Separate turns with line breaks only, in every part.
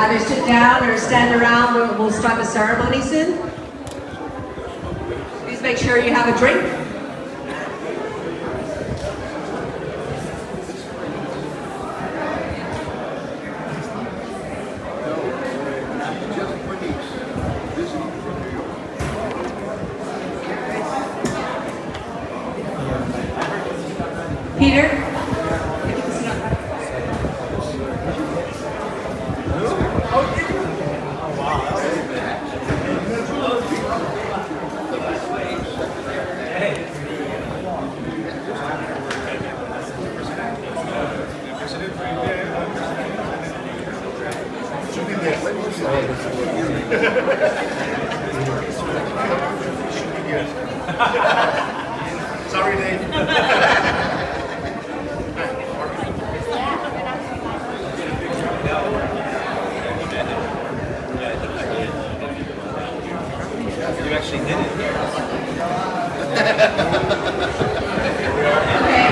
Either sit down or stand around. We'll start the ceremony soon. Please make sure you have a drink. Peter?
Sorry, Dave.
You actually did it.
Okay.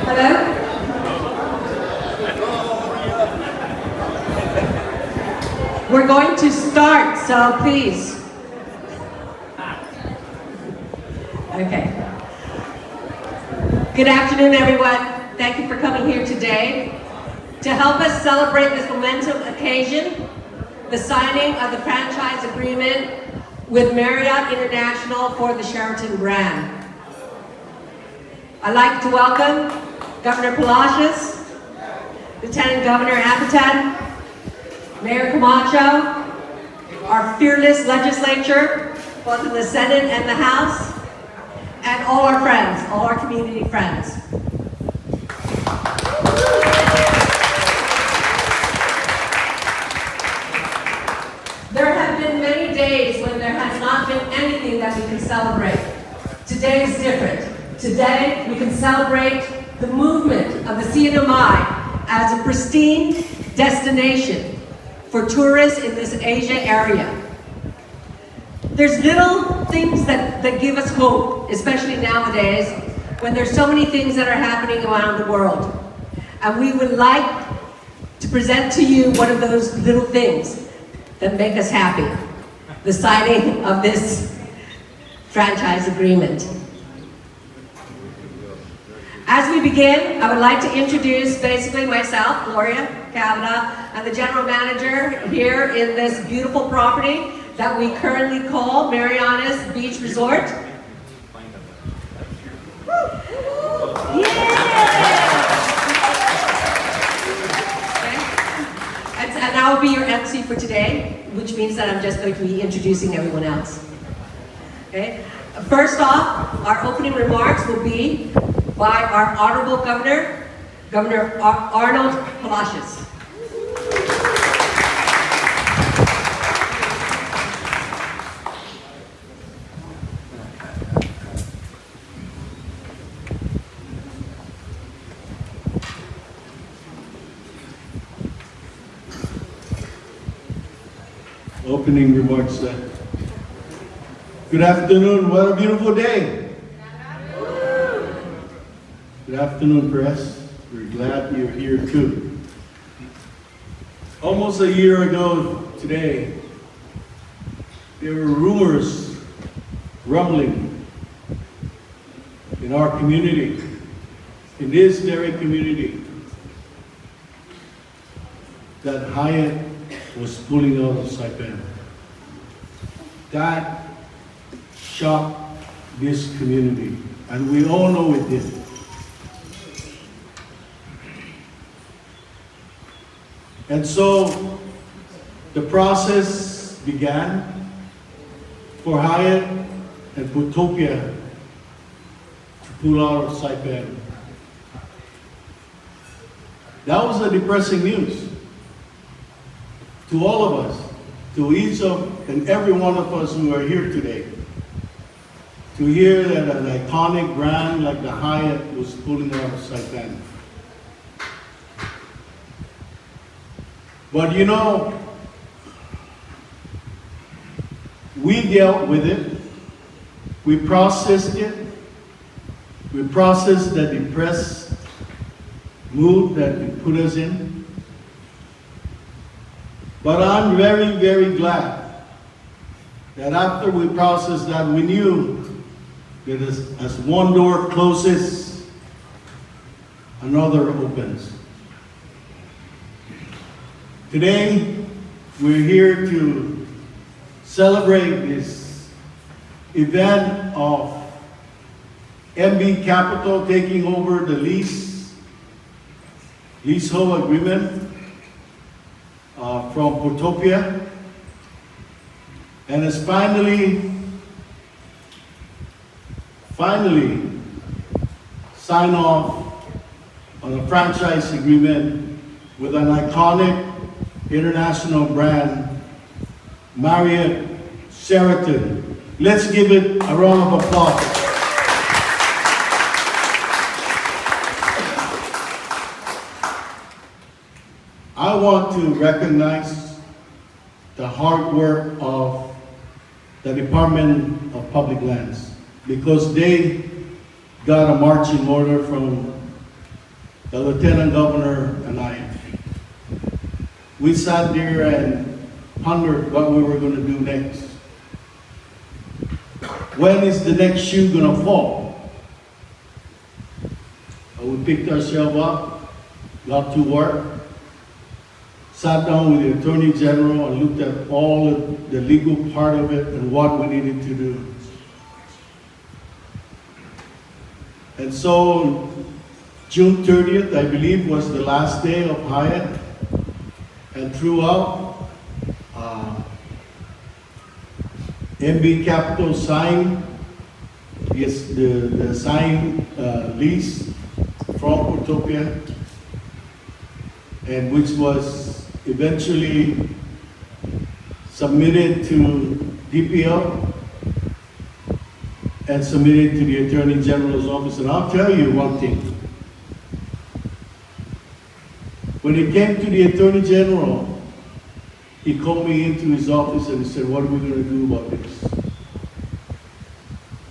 Hello? We're going to start, so please. Okay. Good afternoon, everyone. Thank you for coming here today to help us celebrate this momentous occasion, the signing of the franchise agreement with Marriott International for the Sheraton brand. I'd like to welcome Governor Palacios, Lieutenant Governor Apitan, Mayor Camacho, our fearless legislature, both in the Senate and the House, and all our friends, all our community friends. There have been many days when there has not been anything that we can celebrate. Today is different. Today we can celebrate the movement of the CNMI as a pristine destination for tourists in this Asia area. There's little things that give us hope, especially nowadays, when there's so many things that are happening around the world. And we would like to present to you one of those little things that make us happy, the signing of this franchise agreement. As we begin, I would like to introduce basically myself, Gloria Kavanaugh, and the general manager here in this beautiful property that we currently call Mariana's Beach Resort. Yeah! Okay. And I will be your MC for today, which means that I'm just going to be introducing everyone else. Okay. First off, our opening remarks will be by our Honorable Governor, Governor Arnold Palacios.
Opening remarks. Good afternoon. What a beautiful day. Good afternoon, press. We're glad you're here too. Almost a year ago today, there were rumors rumbling in our community, in this very community, that Hyatt was pulling out of Saipan. That shocked this community, and we all know it did. And so the process began for Hyatt and Putopia to pull out of Saipan. That was a depressing news to all of us, to each of and every one of us who are here today. To hear that an iconic brand like the Hyatt was pulling out of Saipan. But you know, we dealt with it, we processed it, we processed the depressed mood that it put us in, But I'm very, very glad that after we processed that, we knew that as one door closes, another opens. Today, we're here to celebrate this event of MB Capital taking over the leasehold agreement from Portopia, and has finally signed off on a franchise agreement with an iconic international brand, Marriott Sheraton. Let's give it a round of applause. I want to recognize the hard work of the Department of Public Lands, because they got a marching order from the Lieutenant Governor and I. We sat there and pondered what we were going to do next. When is the next shoe going to fall? We picked ourselves up, got to work, sat down with the Attorney General and looked at all of the legal part of it and what we needed to do. And so June 30th, I believe, was the last day of Hyatt. And throughout, MB Capital signed the signed lease from Portopia, and which was eventually submitted to DPL and submitted to the Attorney General's office. And I'll tell you one thing. When it came to the Attorney General, he called me into his office and he said, "What are we going to do about this?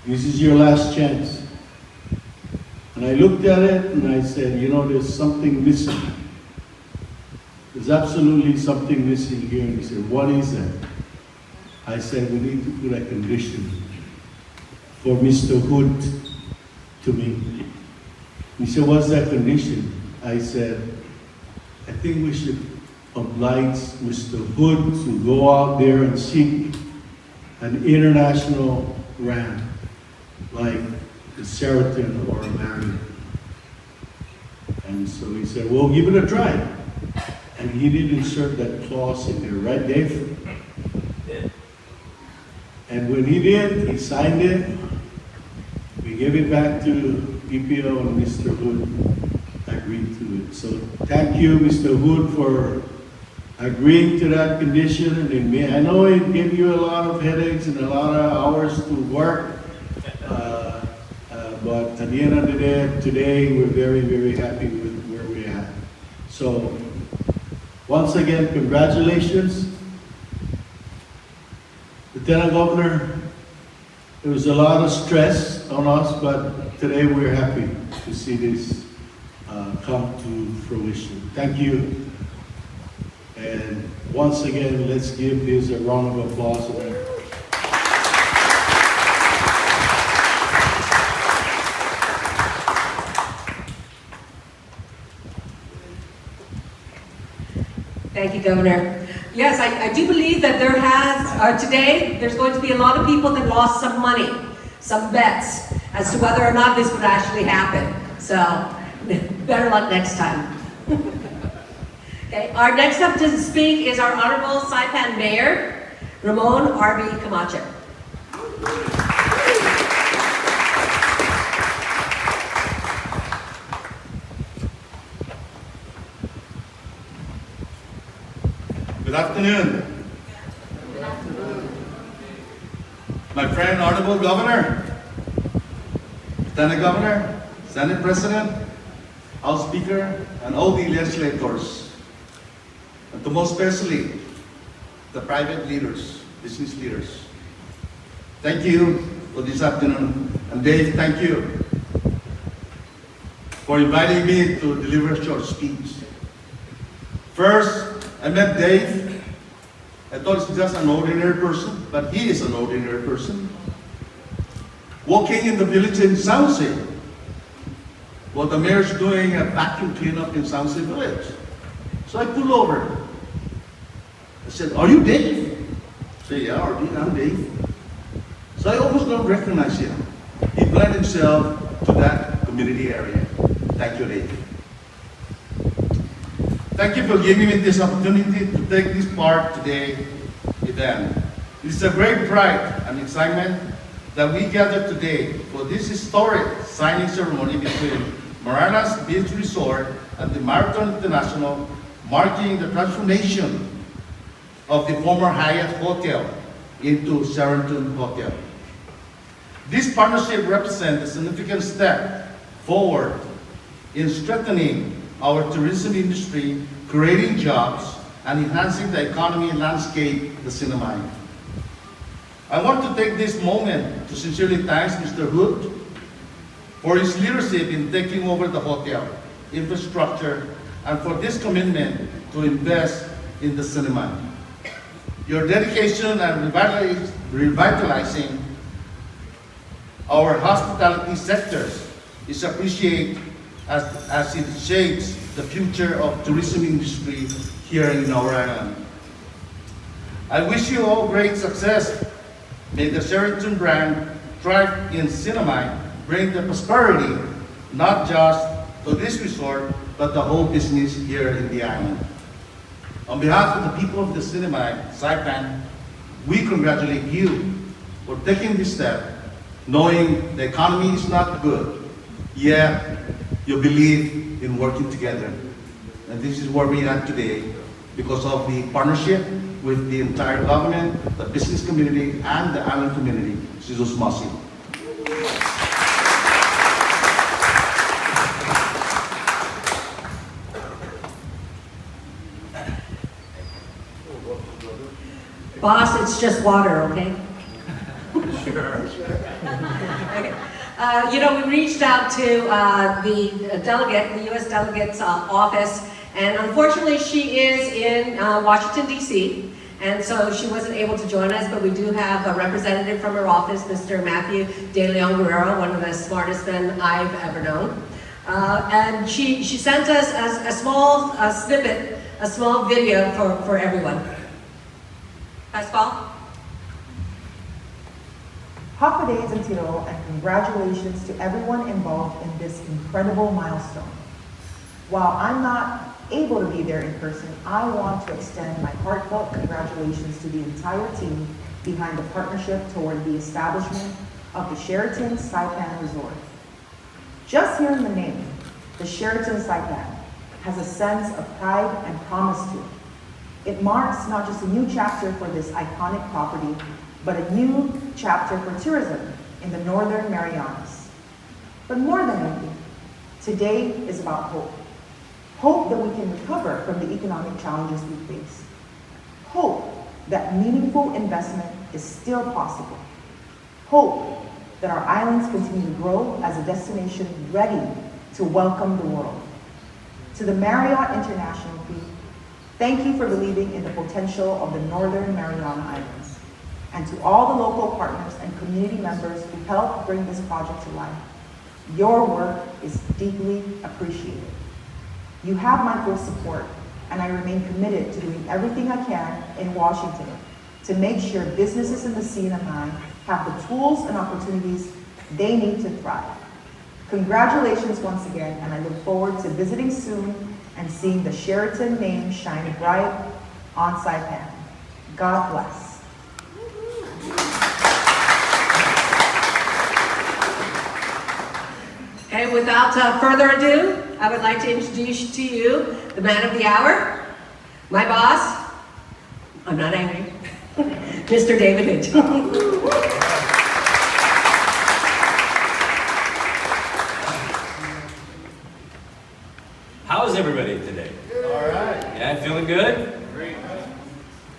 This is your last chance." And I looked at it and I said, "You know, there's something missing. There's absolutely something missing here." And he said, "What is that?" I said, "We need to put a condition for Mr. Hood to meet." He said, "What's that condition?" I said, "I think we should oblige Mr. Hood to go out there and seek an international brand like the Sheraton or a Marriott." And so he said, "Well, give it a try." And he did insert that clause in there, right, Dave? And when he did, he signed it. We gave it back to DPO, and Mr. Hood agreed to it. So thank you, Mr. Hood, for agreeing to that condition. And I know it gave you a lot of headaches and a lot of hours to work, but at the end of the day, today, we're very, very happy with where we're at. So once again, congratulations. Lieutenant Governor, there was a lot of stress on us, but today we're happy to see this come to fruition. Thank you. And once again, let's give this a round of applause.
Thank you, Governor. Yes, I do believe that there today, there's going to be a lot of people that lost some money, some bets, as to whether or not this would actually happen. So, better luck next time. Okay, our next up to speak is our Honorable Saipan Mayor, Ramon R.B. Camacho.
Good afternoon. My friend, Honorable Governor, Lieutenant Governor, Senate President, House Speaker, and all the legislators, and to most especially, the private leaders, business leaders. Thank you for this afternoon. And Dave, thank you for inviting me to deliver a short speech. First, I met Dave I thought he's just an ordinary person, but he is an ordinary person. Walking in the village in Sauce, well, the mayor's doing a vacuum cleanup in Sauce village. So I pulled over. I said, "Are you Dave?" I said, "Yeah, I'm Dave." So I almost don't recognize him. He blended himself to that community area. Thank you, Dave. Thank you for giving me this opportunity to take this part today event. It is a great pride and excitement that we gather today for this historic signing ceremony between Mariana's Beach Resort and the Marriott International, marking the transformation of the former Hyatt Hotel into Sheraton Hotel. This partnership represents a significant step forward in strengthening our tourism industry, creating jobs, and enhancing the economy landscape of the Sinamay. I want to take this moment to sincerely thank Mr. Hood for his leadership in taking over the hotel infrastructure and for this commitment to invest in the Sinamay. Your dedication and revitalizing our hospitality sectors is appreciated as it shapes the future of tourism industry here in our island. I wish you all great success. May the Sheraton brand thrive in Sinamay, bring the prosperity not just to this resort, but the whole business here in the island. On behalf of the people of the Sinamay, Saipan, we congratulate you for taking this step, knowing the economy is not good, yet you believe in working together. And this is where we are today because of the partnership with the entire government, the business community, and the island community. Jesus Masi.
Boss, it's just water, okay?
Sure.
Okay. We reached out to the delegate, the U.S. delegate's office, and unfortunately she is in Washington, D.C., and so she wasn't able to join us, but we do have a representative from her office, Mr. Matthew De Leon Guerrero, one of the smartest men I've ever known. And she sent us a small snippet, a small video for everyone. Pascal?
Happy days and tiro, and congratulations to everyone involved in this incredible milestone. While I'm not able to be there in person, I want to extend my heartfelt congratulations to the entire team behind the partnership toward the establishment of the Sheraton Saipan Resort. Just hearing the name, the Sheraton Saipan, has a sense of pride and promise to it. It marks not just a new chapter for this iconic property, but a new chapter for tourism in the Northern Marianas. But more than anything, today is about hope. Hope that we can recover from the economic challenges we face. Hope that meaningful investment is still possible. Hope that our islands continue to grow as a destination ready to welcome the world. To the Marriott International team, thank you for believing in the potential of the Northern Mariana Islands. And to all the local partners and community members who helped bring this project to life, your work is deeply appreciated. You have my full support, and I remain committed to doing everything I can in Washington to make sure businesses in the CNMI have the tools and opportunities they need to thrive. Congratulations once again, and I look forward to visiting soon and seeing the Sheraton name shine bright on Saipan. God bless.
Okay, without further ado, I would like to introduce to you the man of the hour, my boss. I'm not angry. Mr. David Hood.
How is everybody today?
All right.
Yeah, feeling good?
Great.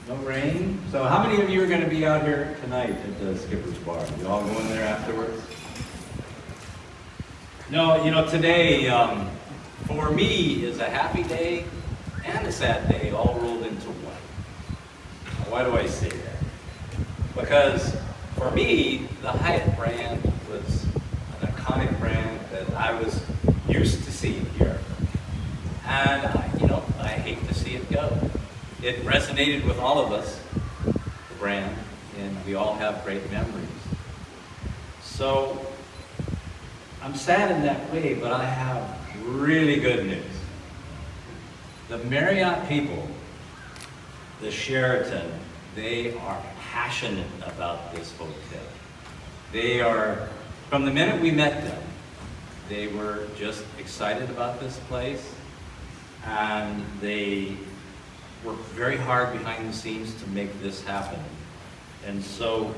No rain? So how many of you are going to be out here tonight at the Skipper's Bar? You all going there afterwards? No, today, for me, is a happy day and a sad day all rolled into one. Why do I say that? Because for me, the Hyatt brand was an iconic brand that I was used to seeing here. And, I hate to see it go. It resonated with all of us, the brand, and we all have great memories. So, I'm sad in that way, but I have really good news. The Marriott people, the Sheraton, they are passionate about this hotel. They are, from the minute we met them, they were just excited about this place, and they worked very hard behind the scenes to make this happen. And so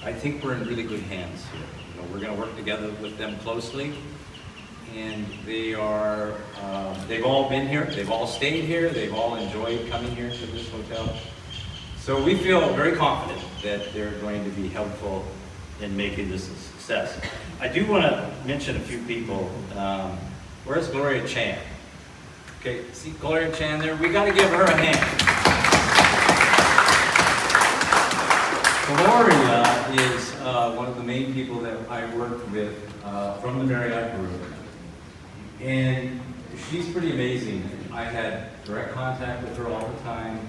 I think we're in really good hands here. We're going to work together with them closely, and they are, they've all been here, they've all stayed here, they've all enjoyed coming here to this hotel. So we feel very confident that they're going to be helpful in making this a success. I do want to mention a few people. Where's Gloria Chan? Okay, see Gloria Chan there? We got to give her a hand. Gloria is one of the main people that I worked with from the Marriott group. And she's pretty amazing. I had direct contact with her all the time.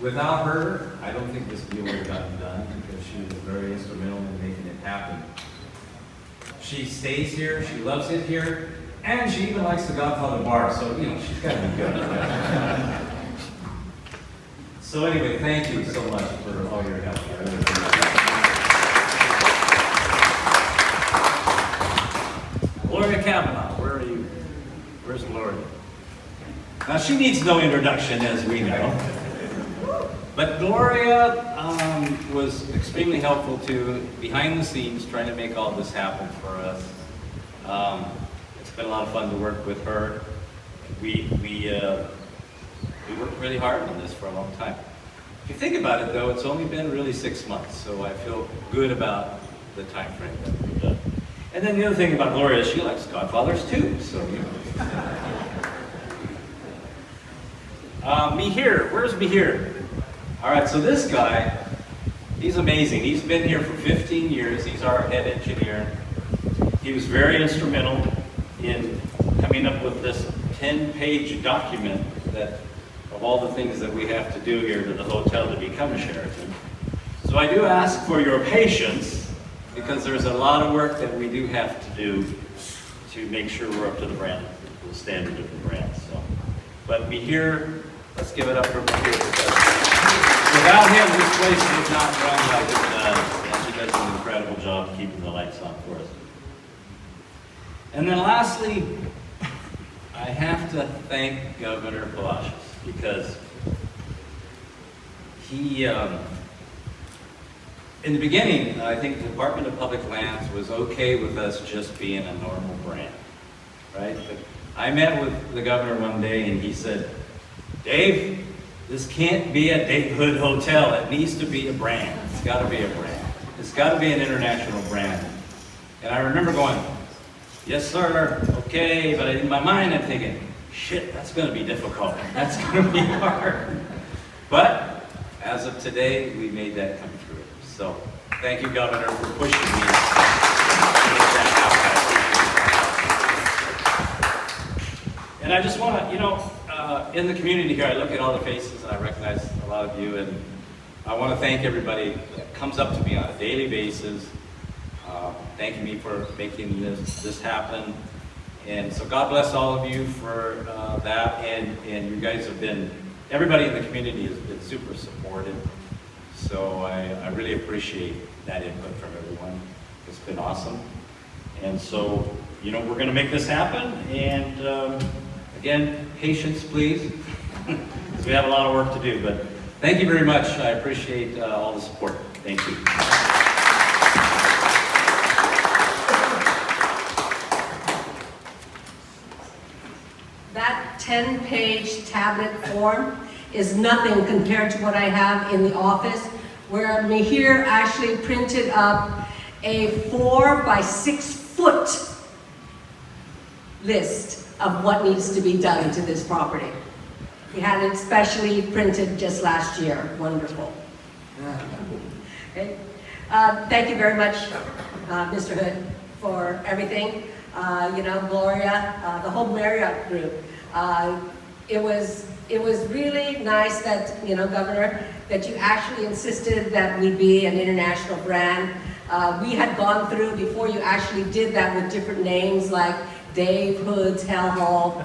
Without her, I don't think this deal would have gotten done because she was very instrumental in making it happen. She stays here, she loves it here, and she even likes the Godfather bar, so she's got to be good. So anyway, thank you so much for all your help. I really appreciate it. Gloria Kavanaugh, where are you? Where's Gloria? Now she needs no introduction, as we know. But Gloria was extremely helpful too, behind the scenes, trying to make all this happen for us. It's been a lot of fun to work with her. We worked really hard on this for a long time. If you think about it though, it's only been really 6 months, so I feel good about the time frame that we've done. And then the other thing about Gloria is she likes Godfathers too, so Mihir, where's Mihir? All right, so this guy, he's amazing. He's been here for 15 years. He's our head engineer. He was very instrumental in coming up with this 10-page document of all the things that we have to do here to the hotel to become a Sheraton. So I do ask for your patience because there's a lot of work that we do have to do to make sure we're up to the standard of the brand. So, but Mihir, let's give it up for Mihir because without him, this place would not run like it does, and he does an incredible job keeping the lights on for us. And then lastly, I have to thank Governor Palacios because he, in the beginning, I think the Department of Public Lands was okay with us just being a normal brand, right? But I met with the governor one day and he said, Dave, this can't be a Dave Hood hotel. It needs to be a brand. It's got to be a brand. It's got to be an international brand. And I remember going, yes, sir, okay, but in my mind I'm thinking, shit, that's going to be difficult. That's going to be hard. But as of today, we made that come true. So thank you, Governor, for pushing me to make that happen. And I just want to, in the community here, I look at all the faces and I recognize a lot of you, and I want to thank everybody that comes up to me on a daily basis, thanking me for making this happen. And so God bless all of you for that, and you guys have been, everybody in the community has been super supportive. So I really appreciate that input from everyone. It's been awesome. And so, we're going to make this happen, and again, patience, please, because we have a lot of work to do. But thank you very much. I appreciate all the support. Thank you.
That 10-page tablet form is nothing compared to what I have in the office, where Mihir actually printed up a 4 by 6 foot list of what needs to be done to this property. We had it specially printed just last year. Wonderful. Okay. Thank you very much, Mr. Hood, for everything. Gloria, the whole Marriott group. It was really nice that, Governor, that you actually insisted that we be an international brand. We had gone through, before you actually did that, with different names like Dave Hood's Hell Hall.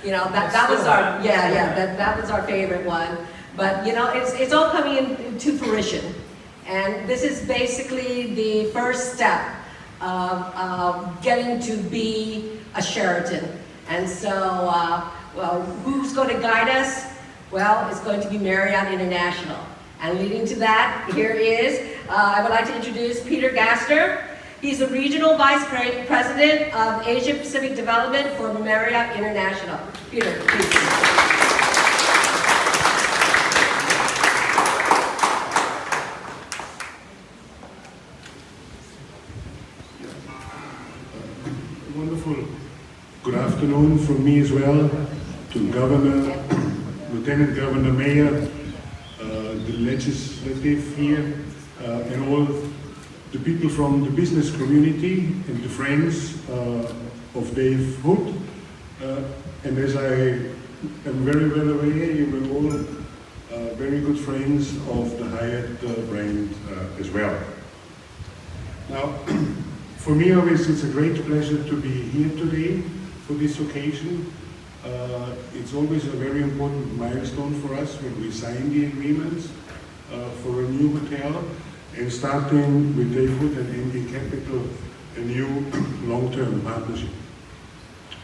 That was our, that was our favorite one. But, it's all coming into fruition. And this is basically the first step of getting to be a Sheraton. And so, well, who's going to guide us? Well, it's going to be Marriott International. And leading to that, here is, I would like to introduce Peter Gaster. He's the Regional Vice President of Asia Pacific Development for Marriott International. Peter, please.
Wonderful. Good afternoon from me as well to Governor, Lieutenant Governor, Mayor, the legislative here, and all the people from the business community and the friends of Dave Hood. And as I am very well aware, you were all very good friends of the Hyatt brand as well. Now, for me, obviously, it's a great pleasure to be here today for this occasion. It's always a very important milestone for us when we sign the agreements for a new hotel, and starting with Dave Hood and MD Capital, a new long-term partnership.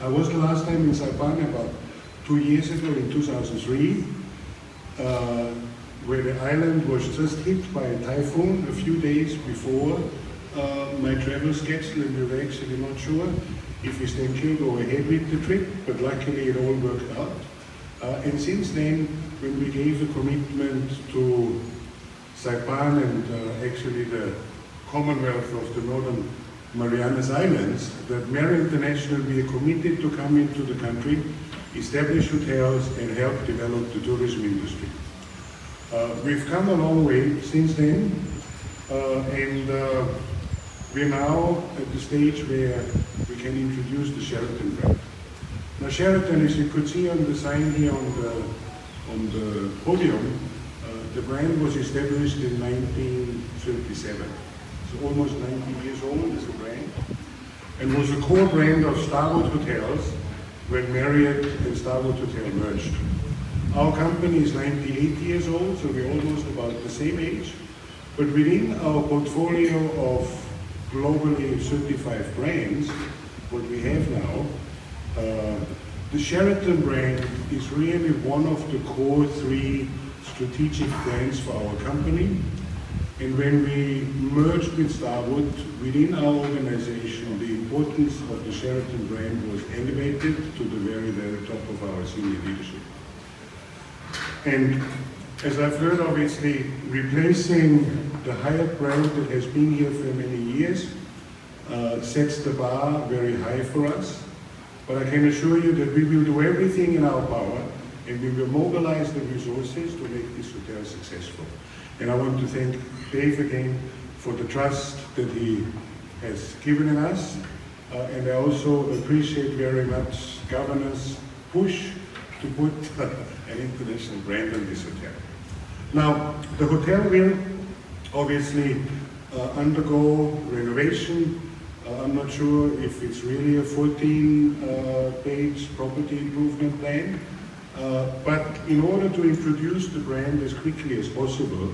I was the last time in Saipan about 2 years ago in 2003, where the island was just hit by a typhoon a few days before my travel schedule, and we were actually not sure if we still can go ahead with the trip, but luckily it all worked out. And since then, when we gave a commitment to Saipan and actually the Commonwealth of the Northern Marianas Islands, that Marriott International, we are committed to come into the country, establish hotels, and help develop the tourism industry. We've come a long way since then, and we're now at the stage where we can introduce the Sheraton brand. Now Sheraton, as you could see on the sign here on the podium, the brand was established in 1937. It's almost 90 years old as a brand, and was a core brand of Starwood Hotels when Marriott and Starwood Hotel merged. Our company is 98 years old, so we're almost about the same age. But within our portfolio of globally certified brands, what we have now, the Sheraton brand is really one of the core 3 strategic brands for our company. And when we merged with Starwood, within our organization, the importance of the Sheraton brand was elevated to the very, very top of our senior leadership. And as I've heard, obviously, replacing the Hyatt brand that has been here for many years sets the bar very high for us. But I can assure you that we will do everything in our power, and we will mobilize the resources to make this hotel successful. And I want to thank Dave again for the trust that he has given in us. And I also appreciate very much Governor's push to put an international brand on this hotel. Now, the hotel will obviously undergo renovation. I'm not sure if it's really a 14-page property improvement plan, but in order to introduce the brand as quickly as possible,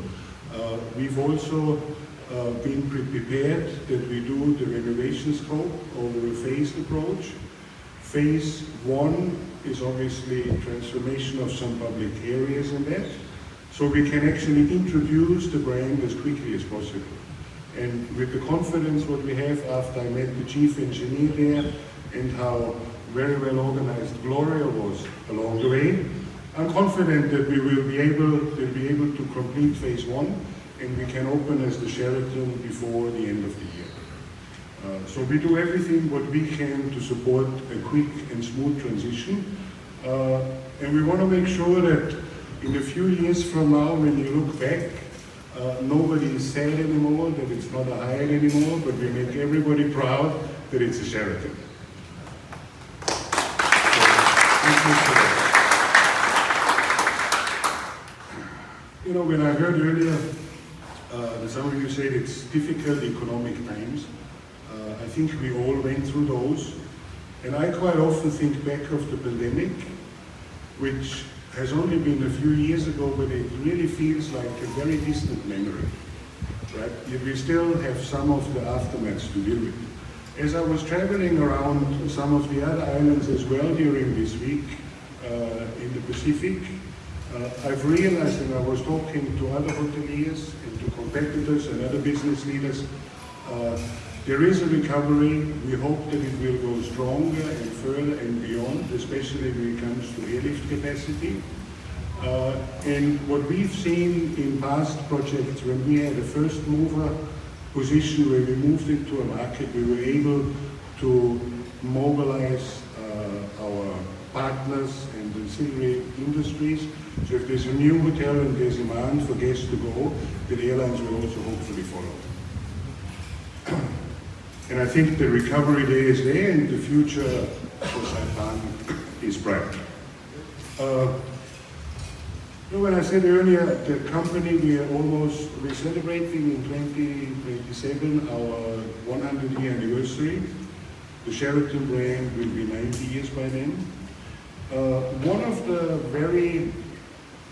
we've also been prepared that we do the renovation scope over a phased approach. Phase 1 is obviously transformation of some public areas and that, so we can actually introduce the brand as quickly as possible. And with the confidence what we have after I met the chief engineer there and how very well organized Gloria was along the way, I'm confident that we will be able to complete phase 1 and we can open as the Sheraton before the end of the year. So we do everything what we can to support a quick and smooth transition, And we want to make sure that in a few years from now, when you look back, nobody is sad anymore, that it's not a Hyatt anymore, but we make everybody proud that it's a Sheraton. So, thank you for that. You know, when I heard earlier, some of you said it's difficult economic times. I think we all went through those. And I quite often think back of the pandemic, which has only been a few years ago, but it really feels like a very distant memory, right? Yet we still have some of the aftermaths to deal with. As I was traveling around some of the other islands as well during this week in the Pacific, I've realized, and I was talking to other hoteliers and to competitors and other business leaders, there is a recovery. We hope that it will go stronger and further and beyond, especially when it comes to airlift capacity. And what we've seen in past projects, when we had a first mover position where we moved into a market, we were able to mobilize our partners and ancillary industries. So if there's a new hotel and there's demand for guests to go, the airlines will also hopefully follow. And I think the recovery day is there and the future for Saipan is bright. When I said earlier, the company, we're celebrating in 2027 our 100-year anniversary. The Sheraton brand will be 90 years by then. One of the very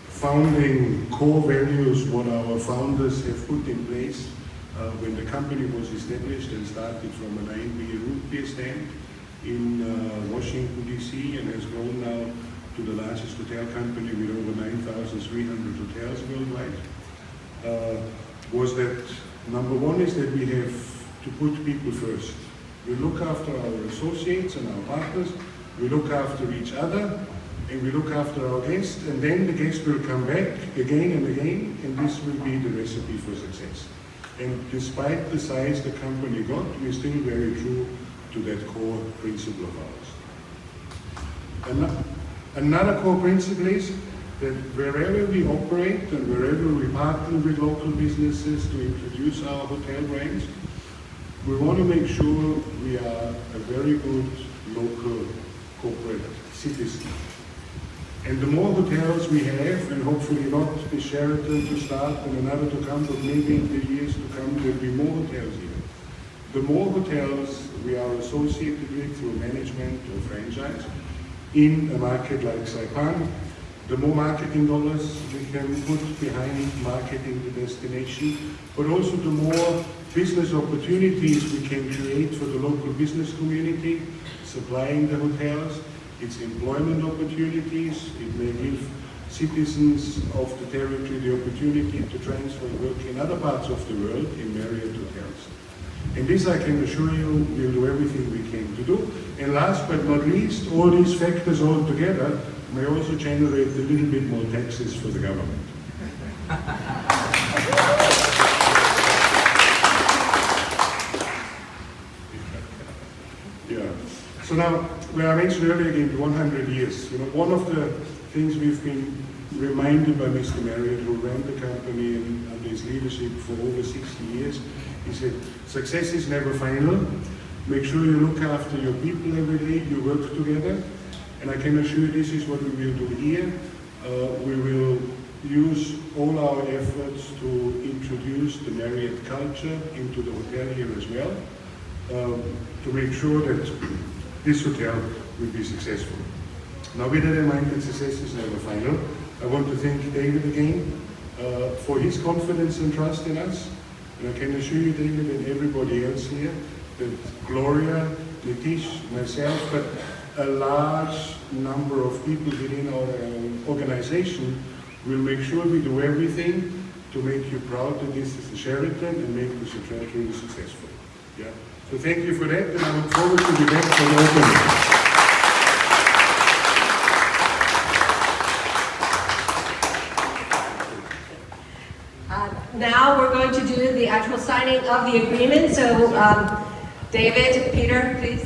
founding core values what our founders have put in place when the company was established and started from a 9-beer root beer stand in Washington, D.C. and has grown now to the largest hotel company with over 9,300 hotels worldwide, was that number one is that we have to put people first. We look after our associates and our partners, we look after each other, and we look after our guests, and then the guests will come back again and again, and this will be the recipe for success. And despite the size the company got, we're still very true to that core principle of ours. Another core principle is that wherever we operate and wherever we partner with local businesses to introduce our hotel brands, we want to make sure we are a very good local corporate citizen. And the more hotels we have, and hopefully not the Sheraton to start and another to come, but maybe in the years to come there will be more hotels here. The more hotels we are associated with through management or franchise in a market like Saipan, the more marketing dollars we can put behind marketing the destination, but also the more business opportunities we can create for the local business community, supplying the hotels. It's employment opportunities. It may give citizens of the territory the opportunity to transfer work in other parts of the world in Marriott hotels. And this, I can assure you, we'll do everything we can to do. And last but not least, all these factors all together may also generate a little bit more taxes for the government. Yeah. So now, when I mentioned earlier again, 100 years, one of the things we've been reminded by Mr. Marriott, who ran the company and under his leadership for over 60 years, he said, success is never final. Make sure you look after your people every day, you work together. And I can assure you this is what we will do here. We will use all our efforts to introduce the Marriott culture into the hotel here as well, to make sure that this hotel will be successful. Now, with that in mind, that success is never final, I want to thank David again for his confidence and trust in us. And I can assure you, David, and everybody else here, that Gloria, Nitish, myself, but a large number of people within our organization will make sure we do everything to make you proud that this is the Sheraton and make this hotel really successful. Yeah. So thank you for that, and I look forward to be back for the opening.
Now we're going to do the actual signing of the agreement. So, David, Peter, please.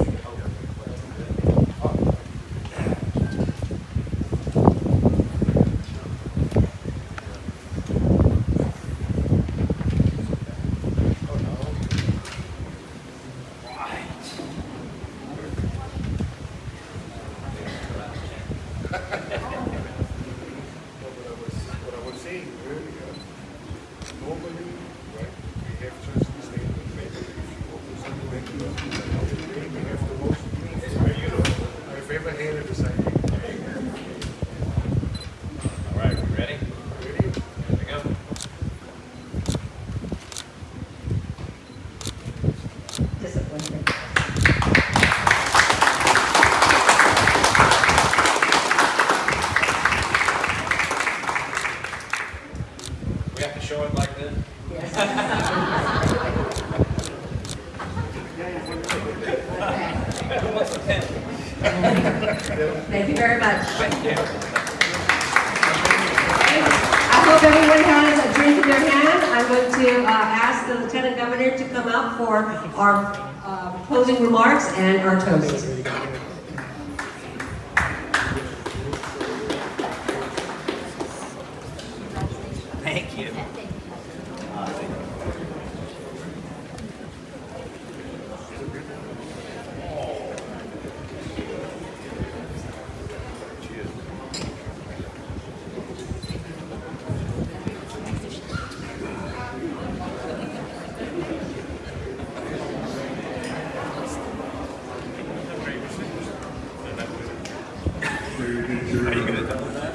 show it like this? Who wants a pen?
Thank you very much.
Thank you.
I hope everyone has a drink in their hand. I'm going to ask the Lieutenant Governor to come up for our closing remarks and our toast.
Thank you. Are you gonna tell them that?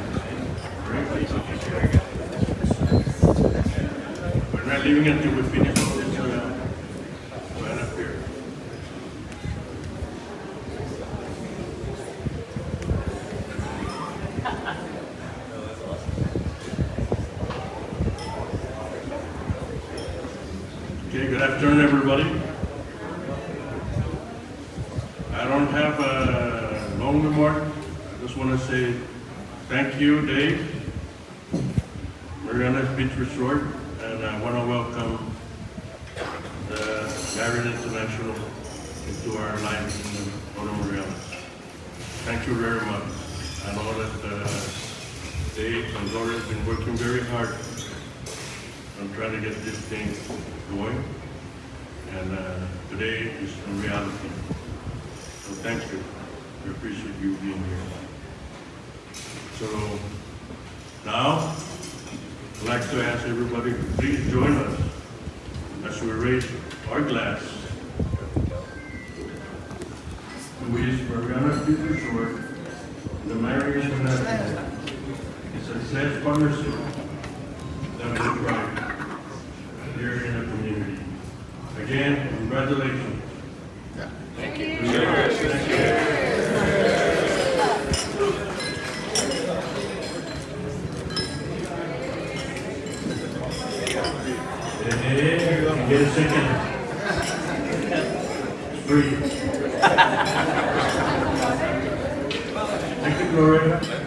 We're not leaving until we finish all this, right up here. Okay, good afternoon, everybody. I don't have a long remark. I just want to say thank you, Dave, Marriott Beach Resort, and I want to welcome the Marriott International into our lives in the Puerto Marriott. Thank you very much. I know that Dave and Gloria have been working very hard on trying to get this thing going, and today is a reality. So thank you. I appreciate you being here. So now, I'd like to ask everybody to please join us as we raise our glass to wish Marriott Beach Resort, the Marriott International, a success partnership that will thrive here in the community. Again, congratulations. Thank you. Thank you. Get a second. It's free. Thank you, Gloria.